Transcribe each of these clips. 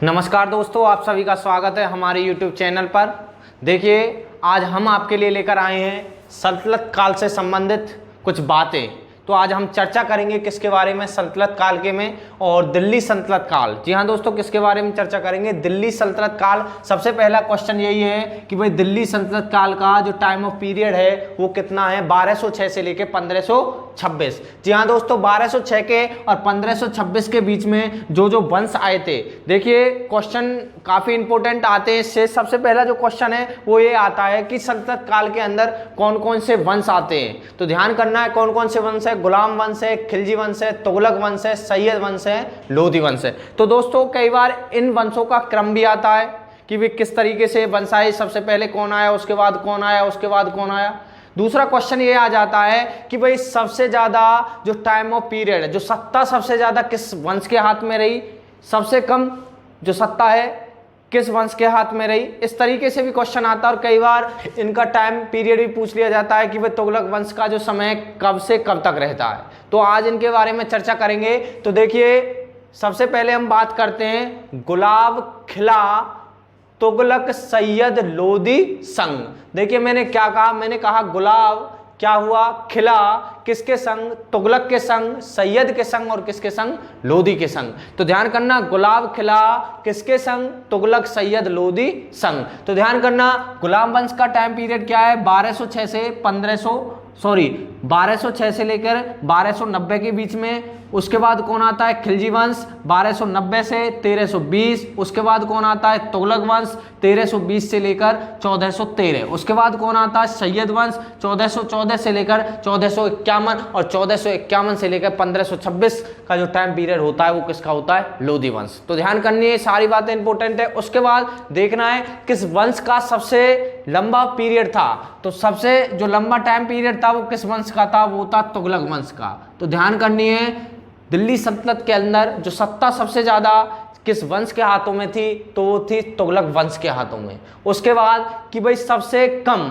नमस्कार दोस्तों, आप सभी का स्वागत है हमारे YouTube चैनल पर। देखिए, आज हम आपके लिए लेकर आए हैं सल्तनत काल से संबंधित कुछ बातें। तो आज हम चर्चा करेंगे किसके बारे में, सल्तनत काल के में और दिल्ली सल्तनत काल। जी हाँ दोस्तों, किसके बारे में चर्चा करेंगे, दिल्ली सल्तनत काल। सबसे पहला क्वेश्चन यही है कि भाई दिल्ली सल्तनत काल का जो टाइम ऑफ पीरियड है वो कितना है, 1206 से लेके 1526। जी हाँ दोस्तों, 1206 के और 1526 के बीच में जो वंश आए थे। देखिए, क्वेश्चन काफी इंपॉर्टेंट आते हैं इससे। सबसे पहला जो क्वेश्चन है वो ये आता है कि सल्तनत काल के अंदर कौन कौन से वंश आते हैं। तो ध्यान करना है कौन कौन से वंश है। गुलाम वंश है, खिलजी वंश है, तुगलक वंश है, सैयद वंश है, लोधी वंश है। तो दोस्तों, कई बार इन वंशों का क्रम भी आता है कि वे किस तरीके से वंश आए, सबसे पहले कौन आया, उसके बाद कौन आया, उसके बाद कौन आया। दूसरा क्वेश्चन ये आ जाता है कि भाई सबसे ज्यादा जो टाइम ऑफ पीरियड है, जो सत्ता सबसे ज्यादा किस वंश के हाथ में रही, सबसे कम जो सत्ता है किस वंश के हाथ में रही। इस तरीके से भी क्वेश्चन आता है और कई बार इनका टाइम पीरियड भी पूछ लिया जाता है कि भाई तुगलक वंश का जो समय कब से कब तक रहता है। तो आज इनके बारे में चर्चा करेंगे। तो देखिए, सबसे पहले हम बात करते हैं गुलाब, खिला, तुगलक, सैयद, लोधी, संग। देखिए, मैंने क्या कहा, मैंने कहा गुलाब क्या हुआ, खिला किसके संग, तुगलक के संग, सैयद के संग और किसके संग, लोधी के संग। तो ध्यान करना, गुलाब खिला किसके संग, तुगलक, सैयद, लोधी, संग। तो ध्यान करना, गुलाम वंश का टाइम पीरियड क्या है, 1206 से 1206 से लेकर 1290 के बीच में। उसके बाद कौन आता है, खिलजी वंश 1290 से 1320। उसके बाद कौन आता है, तुगलक वंश 1320 से लेकर 1413। उसके बाद कौन आता है, सैयद वंश 1414 से लेकर 1451 और 1451 से लेकर 1526 का जो टाइम पीरियड होता है वो किसका होता है, लोधी वंश। तो ध्यान करनी है, सारी बातें इंपॉर्टेंट है। उसके बाद देखना है किस वंश का सबसे लंबा पीरियड था। तो सबसे जो लंबा टाइम पीरियड था वो किस वंश का था, वो था तुगलक वंश का। तो ध्यान करनी है, दिल्ली सल्तनत के अंदर जो सत्ता सबसे ज्यादा किस वंश के हाथों में थी, तो वो थी तुगलक वंश के हाथों में। उसके बाद कि भाई सबसे कम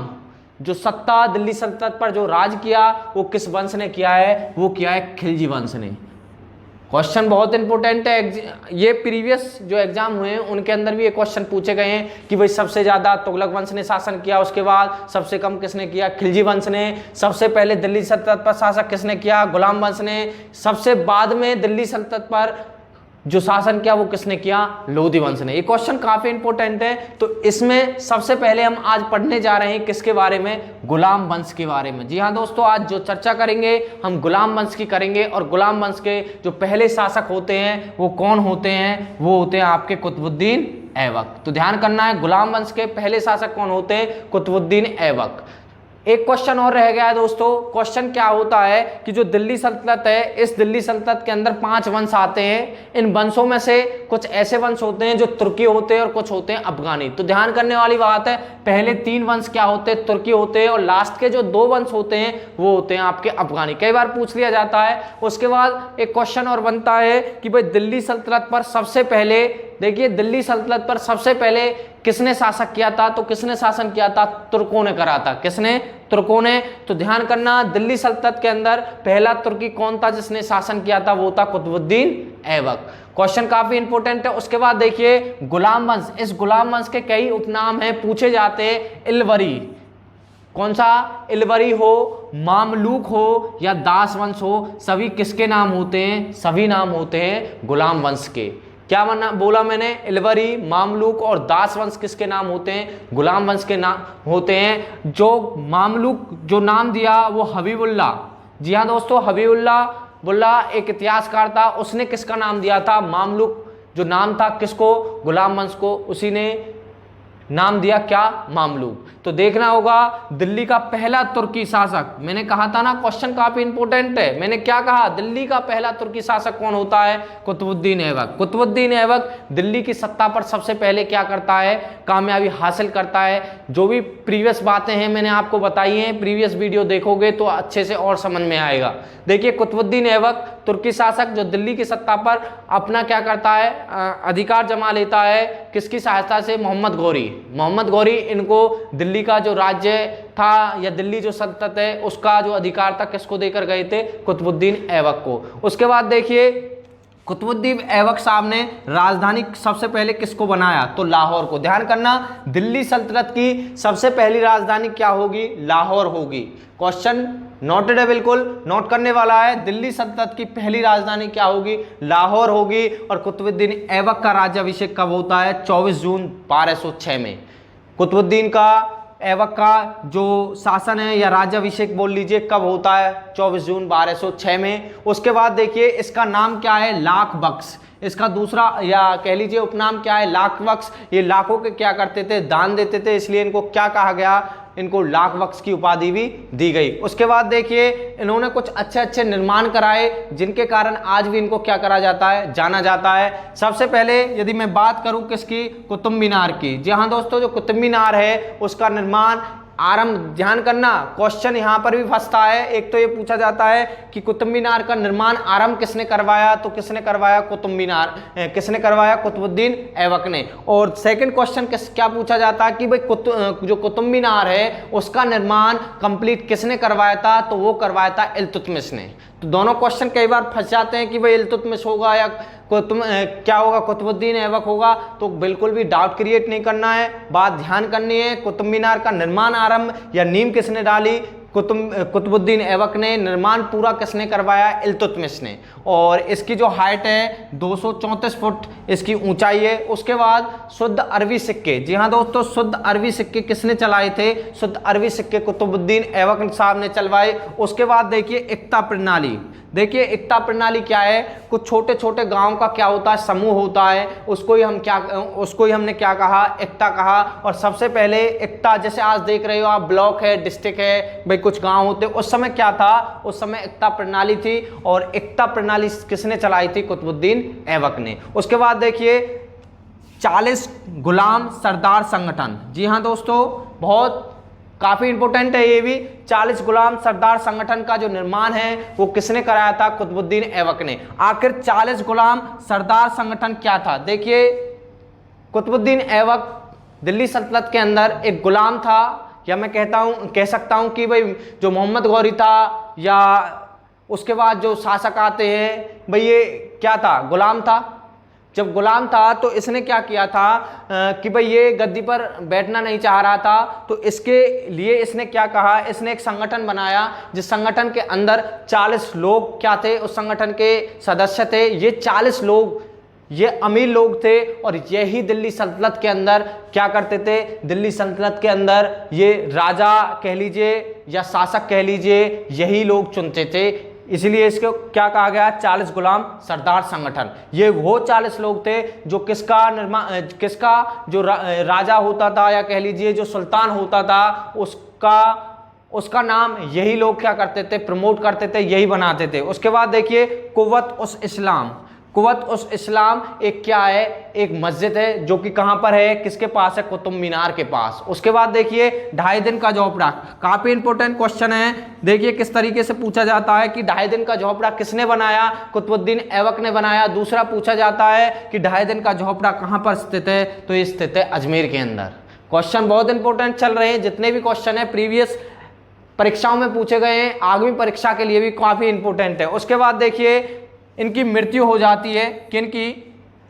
जो सत्ता दिल्ली सल्तनत पर जो राज किया वो किस वंश ने किया है, वो किया है खिलजी वंश ने। क्वेश्चन बहुत इंपॉर्टेंट है, ये प्रीवियस जो एग्जाम हुए हैं उनके अंदर भी ये क्वेश्चन पूछे गए हैं कि भाई सबसे ज्यादा तुगलक वंश ने शासन किया, उसके बाद सबसे कम किसने किया, खिलजी वंश ने। सबसे पहले दिल्ली सल्तनत पर शासन किसने किया, गुलाम वंश ने। सबसे बाद में दिल्ली सल्तनत पर जो शासन किया वो किसने किया, लोधी वंश ने। ये क्वेश्चन काफी इंपॉर्टेंट है। तो इसमें सबसे पहले हम आज पढ़ने जा रहे हैं किसके बारे में, गुलाम वंश के बारे में। जी हाँ दोस्तों, आज जो चर्चा करेंगे हम गुलाम वंश की करेंगे। और गुलाम वंश के जो पहले शासक होते हैं वो कौन होते हैं, वो होते हैं आपके कुतुबुद्दीन ऐबक। तो ध्यान करना है, गुलाम वंश के पहले शासक कौन होते हैं, कुतुबुद्दीन ऐबक। एक क्वेश्चन और रह गया है दोस्तों। क्वेश्चन क्या होता है कि जो दिल्ली सल्तनत है, इस दिल्ली सल्तनत के अंदर 5 वंश आते हैं। इन वंशों में से कुछ ऐसे वंश होते हैं जो तुर्की होते हैं और कुछ होते हैं अफगानी। तो ध्यान करने वाली बात है, पहले 3 वंश क्या होते हैं, तुर्की होते हैं, और लास्ट के जो 2 वंश होते हैं वो होते हैं आपके अफगानी। कई बार पूछ लिया जाता है। उसके बाद एक क्वेश्चन और बनता है कि भाई दिल्ली सल्तनत पर सबसे पहले, देखिए दिल्ली सल्तनत पर सबसे पहले किसने शासक किया था, तो किसने शासन किया था, तुर्कों ने करा था। किसने, तुर्कों ने। तो ध्यान करना, दिल्ली सल्तनत के अंदर पहला तुर्की कौन था जिसने शासन किया था, वो था कुतुबुद्दीन ऐबक। क्वेश्चन काफी इंपॉर्टेंट है। उसके बाद देखिए गुलाम वंश, इस गुलाम वंश के कई उपनाम हैं, पूछे जाते हैं। इलवरी, कौन सा, इलवरी हो, मामलूक हो या दास वंश हो, सभी किसके नाम होते हैं, सभी नाम होते हैं गुलाम वंश के। क्या बोला मैंने, इलवरी, मामलूक और दास वंश किसके नाम होते हैं, गुलाम वंश के नाम होते हैं। जो मामलूक जो नाम दिया वो हबीबुल्ला। जी हाँ दोस्तों, हबीबुल्ला एक इतिहासकार था, उसने किसका नाम दिया था, मामलूक जो नाम था किसको, गुलाम वंश को, उसी ने नाम दिया क्या, मामलूक। तो देखना होगा दिल्ली का पहला तुर्की शासक, मैंने कहा था ना क्वेश्चन काफी इंपॉर्टेंट है। मैंने क्या कहा, दिल्ली का पहला तुर्की शासक कौन होता है, कुतुबुद्दीन ऐबक। कुतुबुद्दीन ऐबक दिल्ली की सत्ता पर सबसे पहले क्या करता है, कामयाबी हासिल करता है। जो भी प्रीवियस बातें हैं मैंने आपको बताई हैं, प्रीवियस वीडियो देखोगे तो अच्छे से और समझ में आएगा। देखिए कुतुबुद्दीन ऐबक तुर्की शासक जो दिल्ली की सत्ता पर अपना क्या करता है, अधिकार जमा लेता है, किसकी सहायता से, मोहम्मद गौरी इनको दिल्ली का जो राज्य था या दिल्ली जो सल्तनत है उसका जो अधिकार था किसको देकर गए थे, कुतुबुद्दीन ऐबक को। उसके बाद देखिए कुतुबुद्दीन ऐबक साहब ने राजधानी सबसे पहले किसको बनाया, तो लाहौर को। ध्यान करना, दिल्ली सल्तनत की सबसे पहली राजधानी क्या होगी, लाहौर होगी। क्वेश्चन नोटेड है, बिल्कुल नोट करने वाला है। दिल्ली सल्तनत की पहली राजधानी क्या होगी, लाहौर होगी। और कुतुबुद्दीन ऐबक का राज्याभिषेक कब होता है, 24 जून 1206 में। कुतुबुद्दीन का ऐबक का जो शासन है या राज्याभिषेक बोल लीजिए कब होता है, 24 जून 1206 में। उसके बाद देखिए इसका नाम क्या है, लाख बख्श। इसका दूसरा या कह लीजिए उपनाम क्या है, लाख बख्श। ये लाखों के क्या करते थे, दान देते थे, इसलिए इनको क्या कहा गया, इनको लाख बख्श की उपाधि भी दी गई। उसके बाद देखिए इन्होंने कुछ अच्छे अच्छे निर्माण कराए जिनके कारण आज भी इनको क्या करा जाता है, जाना जाता है। सबसे पहले यदि मैं बात करूं किसकी, कुतुब मीनार की। जी हाँ दोस्तों, जो कुतुब मीनार है उसका निर्माण आरंभ, ध्यान करना क्वेश्चन यहां पर भी फंसता है। एक तो ये पूछा जाता है कि कुतुब मीनार का निर्माण आरंभ किसने करवाया, तो किसने करवाया, कुतुब मीनार किसने करवाया, कुतुबुद्दीन ऐबक ने। और सेकंड क्वेश्चन क्या पूछा जाता है कि भाई जो कुतुब मीनार है उसका निर्माण कंप्लीट किसने करवाया था, तो वो करवाया था इल्तुतमिश ने। तो दोनों क्वेश्चन कई बार फंस जाते हैं कि भाई इल्तुतमिश होगा या क्या होगा, कुतुबुद्दीन ऐबक होगा। तो बिल्कुल भी डाउट क्रिएट नहीं करना है, बात ध्यान करनी है। कुतुब मीनार का निर्माण आरंभ या नींव किसने डाली, कुतुबुद्दीन ऐबक ने। निर्माण पूरा किसने करवाया, इल्तुतमिश ने। और इसकी जो हाइट है 234 फुट इसकी ऊंचाई है। उसके बाद शुद्ध अरबी सिक्के, जी हाँ दोस्तों, शुद्ध अरबी सिक्के किसने चलाए थे, शुद्ध अरबी सिक्के कुतुबुद्दीन ऐबक साहब ने चलवाए। उसके बाद देखिए इक्ता प्रणाली। देखिए इक्ता प्रणाली क्या है, कुछ छोटे छोटे गांव का क्या होता है, समूह होता है, उसको ही हमने क्या कहा, इक्ता कहा। और सबसे पहले इक्ता, जैसे आज देख रहे हो आप, ब्लॉक है, डिस्ट्रिक्ट है, भाई कुछ गांव होते, उस समय क्या था, उस समय इक्ता प्रणाली थी। और इक्ता प्रणाली किसने चलाई थी, कुतुबुद्दीन ऐबक ने। उसके बाद देखिए 40 गुलाम सरदार संगठन। जी हाँ दोस्तों, बहुत काफी इंपॉर्टेंट है ये भी। 40 गुलाम सरदार संगठन का जो निर्माण है वो किसने कराया था, कुतुबुद्दीन ऐबक ने। आखिर 40 गुलाम सरदार संगठन क्या था, देखिए कुतुबुद्दीन ऐबक दिल्ली सल्तनत के अंदर एक गुलाम था, या मैं कह सकता हूं कि भाई जो मोहम्मद गौरी था या उसके बाद जो शासक आते हैं, भाई ये क्या था, गुलाम था। जब गुलाम था तो इसने क्या किया था कि भाई ये गद्दी पर बैठना नहीं चाह रहा था, तो इसके लिए इसने क्या कहा, इसने एक संगठन बनाया जिस संगठन के अंदर 40 लोग क्या थे, उस संगठन के सदस्य थे। ये 40 लोग ये अमीर लोग थे और यही दिल्ली सल्तनत के अंदर क्या करते थे, दिल्ली सल्तनत के अंदर ये राजा कह लीजिए या शासक कह लीजिए, यही लोग चुनते थे। इसलिए इसको क्या कहा गया, 40 गुलाम सरदार संगठन। ये वो 40 लोग थे जो किसका जो राजा होता था या कह लीजिए जो सुल्तान होता था उसका नाम यही लोग क्या करते थे, प्रमोट करते थे, यही बनाते थे। उसके बाद देखिए कुव्वत उस इस्लाम। कुव्वत उस इस्लाम एक क्या है, एक मस्जिद है जो कि कहां पर है, किसके पास है, कुतुब मीनार के पास। उसके बाद देखिए 2.5 दिन का झोपड़ा, काफी इंपॉर्टेंट क्वेश्चन है। देखिए किस तरीके से पूछा जाता है कि 2.5 दिन का झोपड़ा किसने बनाया, कुतुबुद्दीन ऐबक ने बनाया। दूसरा पूछा जाता है कि 2.5 दिन का झोपड़ा कहां पर स्थित है, तो ये स्थित है अजमेर के अंदर। क्वेश्चन बहुत इंपॉर्टेंट चल रहे हैं, जितने भी क्वेश्चन है प्रीवियस परीक्षाओं में पूछे गए हैं, आगामी परीक्षा के लिए भी काफी इंपॉर्टेंट है। उसके बाद देखिए इनकी मृत्यु हो जाती है, किनकी,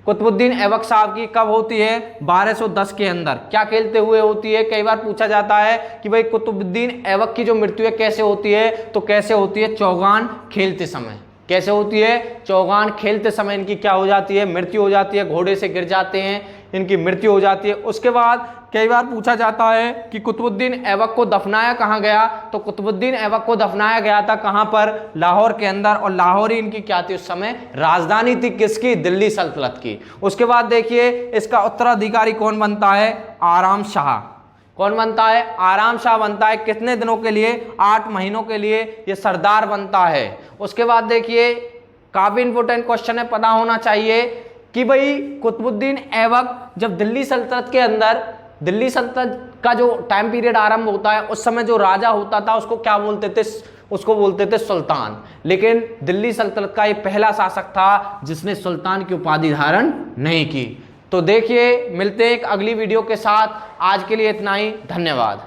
कुतुबुद्दीन ऐबक साहब की। कब होती है, 1210 के अंदर। क्या खेलते हुए होती है, कई बार पूछा जाता है कि भाई कुतुबुद्दीन ऐबक की जो मृत्यु है कैसे होती है, तो कैसे होती है, चौगान खेलते समय। कैसे होती है, चौगान खेलते समय इनकी क्या हो जाती है, मृत्यु हो जाती है। घोड़े से गिर जाते हैं, इनकी मृत्यु हो जाती है। उसके बाद कई बार पूछा जाता है कि कुतुबुद्दीन ऐबक को दफनाया कहाँ गया, तो कुतुबुद्दीन ऐबक को दफनाया गया था कहाँ पर, लाहौर के अंदर। और लाहौर ही इनकी क्या थी उस समय, राजधानी थी किसकी, दिल्ली सल्तनत की। उसके बाद देखिए इसका उत्तराधिकारी कौन बनता है, आराम शाह। कौन बनता है, आराम शाह बनता है। कितने दिनों के लिए, 8 महीनों के लिए ये सरदार बनता है। उसके बाद देखिए काफी इंपोर्टेंट क्वेश्चन है, पता होना चाहिए कि भाई कुतुबुद्दीन ऐबक जब दिल्ली सल्तनत के अंदर, दिल्ली सल्तनत का जो टाइम पीरियड आरंभ होता है, उस समय जो राजा होता था उसको क्या बोलते थे, उसको बोलते थे सुल्तान। लेकिन दिल्ली सल्तनत का ये पहला शासक था जिसने सुल्तान की उपाधि धारण नहीं की। तो देखिए मिलते हैं एक अगली वीडियो के साथ, आज के लिए इतना ही, धन्यवाद।